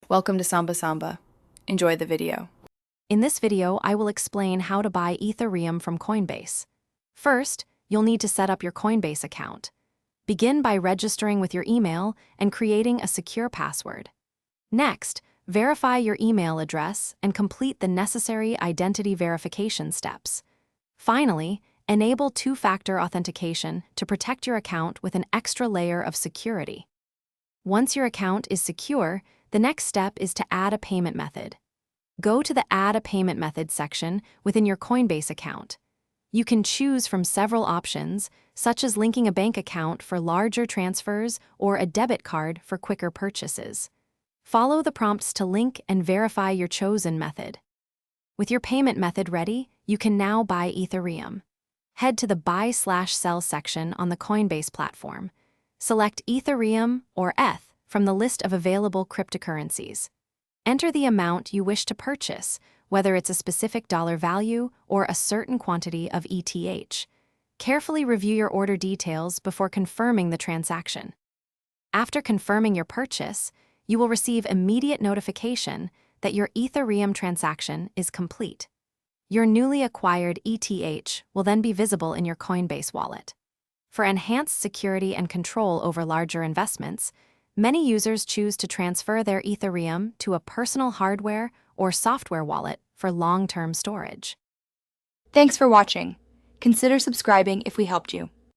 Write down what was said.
Welcome to Samba Samba. Enjoy the video. In this video, I will explain how to buy Ethereum from Coinbase. First, you'll need to set up your Coinbase account. Begin by registering with your email and creating a secure password. Next, verify your email address and complete the necessary identity verification steps. Finally, enable two-factor authentication to protect your account with an extra layer of security. Once your account is secure, the next step is to add a payment method. Go to the Add a Payment Method section within your Coinbase account. You can choose from several options, such as linking a bank account for larger transfers or a debit card for quicker purchases. Follow the prompts to link and verify your chosen method. With your payment method ready, you can now buy Ethereum. Head to the Buy/Sell section on the Coinbase platform. Select Ethereum or ETH from the list of available cryptocurrencies. Enter the amount you wish to purchase, whether it's a specific dollar value or a certain quantity of ETH. Carefully review your order details before confirming the transaction. After confirming your purchase, you will receive immediate notification that your Ethereum transaction is complete. Your newly acquired ETH will then be visible in your Coinbase wallet. For enhanced security and control over larger investments, many users choose to transfer their Ethereum to a personal hardware or software wallet for long-term storage. Thanks for watching. Consider subscribing if we helped you.